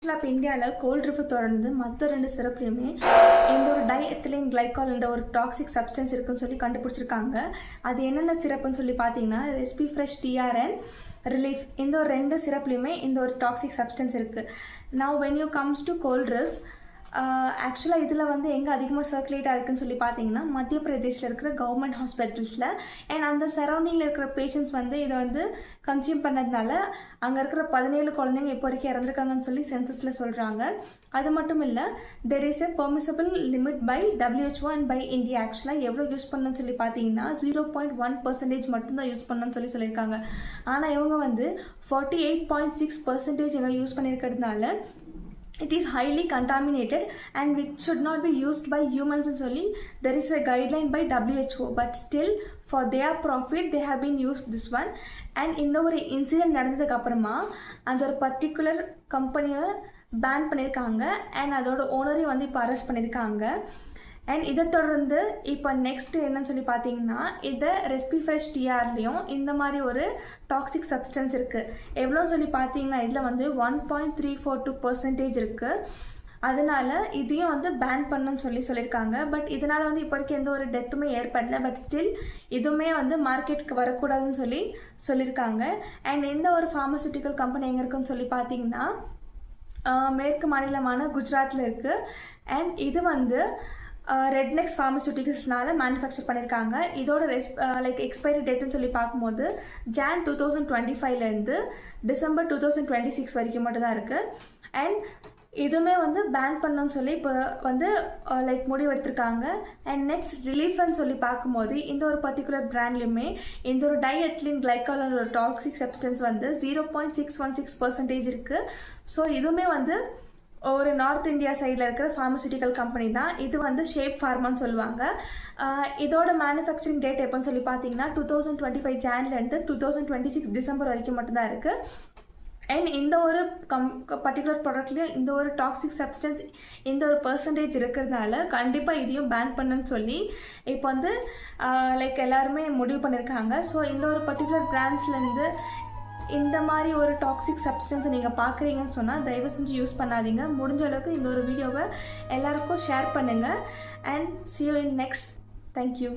இப்போ இந்தியாவில் கோல்ட் ரிஃப் தொடர்ந்து மற்ற 2 சிறப்புலையுமே இந்த ஒரு டைஎத்திலின் கிளைகால் என்ற ஒரு டாக்ஸிக் சப்ஸ்டன்ஸ் இருக்குன்னு சொல்லி கண்டுபிடிச்சிருக்காங்க. அது என்னென்ன சிறப்புன்னு சொல்லி பார்த்தீங்கன்னா ரெஸ்பிஃப்ரெஷ் டிஆர்என் ரிலீஃப். இந்த ஒரு 2 சிறப்புலையுமே இந்த ஒரு டாக்ஸிக் சப்ஸ்டன்ஸ் இருக்குது. Now when you comes to coral reef ஆக்சுவலாக இதில் வந்து எங்கே அதிகமாக சர்க்குலேட்டாக இருக்குதுன்னு சொல்லி பார்த்தீங்கன்னா மத்திய பிரதேஷில் இருக்கிற கவர்மெண்ட் ஹாஸ்பிட்டல்ஸில் அண்ட் அந்த சரௌண்டிங்கில் இருக்கிற பேஷண்ட்ஸ் வந்து இதை வந்து கன்சியூம் பண்ணதுனால அங்கே இருக்கிற 17 குழந்தைங்க இப்போ வரைக்கும் இறந்துருக்காங்கன்னு சொல்லி சென்சஸில் சொல்கிறாங்க. அது மட்டும் இல்லை, there is a permissible limit by WHO and by India. ஆக்சுவலாக எவ்வளோ யூஸ் பண்ணணும்னு சொல்லி பார்த்தீங்கன்னா 0.1% மட்டும்தான் யூஸ் பண்ணணும்னு சொல்லியிருக்காங்க. ஆனால் இவங்க வந்து 48.6% இவங்க use பண்ணியிருக்கிறதுனால it is highly contaminated and which should not be used by humans and only there is a guideline by WHO, but still for their profit they have been used this one. And இந்த ஒரு incident நடந்ததுக்கு அப்புறமா அந்த ஒரு particular கம்பெனியை pan பண்ணியிருக்காங்க and அதோட ஓனரையும் வந்து இப்போ அரெஸ்ட் பண்ணியிருக்காங்க. அண்ட் இதை தொடர்ந்து இப்போ நெக்ஸ்ட் என்னன்னு சொல்லி பார்த்தீங்கன்னா இதை ரெஸ்பிஃப்ரெஷ் டிஆர்லையும் இந்த மாதிரி ஒரு டாக்ஸிக் சப்ஸ்டன்ஸ் இருக்குது. எவ்வளோன்னு சொல்லி பார்த்தீங்கன்னா இதில் வந்து 1.342% இருக்குது. அதனால இதையும் வந்து பேன் பண்ணணும்னு சொல்லியிருக்காங்க. பட் இதனால் வந்து இப்போ வரைக்கும் எந்த ஒரு டெத்துமே ஏற்படலை. பட் ஸ்டில் இதுவுமே வந்து மார்க்கெட்டுக்கு வரக்கூடாதுன்னு சொல்லியிருக்காங்க. அண்ட் இந்த ஒரு ஃபார்மசூட்டிக்கல் கம்பெனி எங்கே இருக்குன்னு சொல்லி பார்த்தீங்கன்னா மேற்கு மாநிலமான குஜராத்தில் இருக்குது. அண்ட் இது வந்து ரெட்நெக்ஸ் ஃபார்மசூட்டிக்கல்ஸ்னால மேனுஃபேக்சர் பண்ணியிருக்காங்க. இதோட எக்ஸ்பைரி டேட்டுன்னு சொல்லி பார்க்கும்போது ஜான் 2025லேருந்து டிசம்பர் 2026 வரைக்கும் மட்டும்தான் இருக்குது. அண்ட் இதுவுமே வந்து பேன் பண்ணணும்னு சொல்லி இப்போ வந்து முடிவெடுத்திருக்காங்க. அண்ட் நெக்ஸ்ட் ரிலீஃப்னு சொல்லி பார்க்கும்போது இந்த ஒரு பர்டிகுலர் பிராண்ட்லையுமே இந்த ஒரு டைஎத்திலின் கிளைகால் ஒரு டாக்ஸிக் சப்ஸ்டன்ஸ் வந்து 0.616% இருக்குது. ஸோ இதுவுமே வந்து ஒரு நார்த் இந்தியா சைடில் இருக்கிற ஃபார்மசூட்டிக்கல் கம்பெனி தான். இது வந்து ஷேப் ஃபார்மான்னு சொல்லுவாங்க. இதோட மேனுஃபேக்சரிங் டேட் எப்போன்னு சொல்லி பார்த்தீங்கன்னா 2025 ஜான்லேருந்து 2026 டிசம்பர் வரைக்கும் மட்டும்தான் இருக்குது. அண்ட் இந்த ஒரு பர்டிகுலர் ப்ராடக்ட்லேயும் இந்த ஒரு டாக்ஸிக் சப்ஸ்டன்ஸ் இந்த ஒரு பெர்சன்டேஜ் இருக்கிறதுனால கண்டிப்பாக இதையும் பேன் பண்ணுன்னு சொல்லி இப்போ வந்து எல்லாருமே முடிவு பண்ணியிருக்காங்க. ஸோ இந்த ஒரு பர்டிகுலர் பிராண்ட்ஸ்லேருந்து இந்த மாதிரி ஒரு டாக்ஸிக் சப்ஸ்டன்ஸை நீங்கள் பார்க்குறீங்கன்னு சொன்னால் தயவு செஞ்சு யூஸ் பண்ணாதீங்க. முடிஞ்ச அளவுக்கு இந்த ஒரு வீடியோவை எல்லாருக்கும் ஷேர் பண்ணுங்கள். And see you in next. Thank you.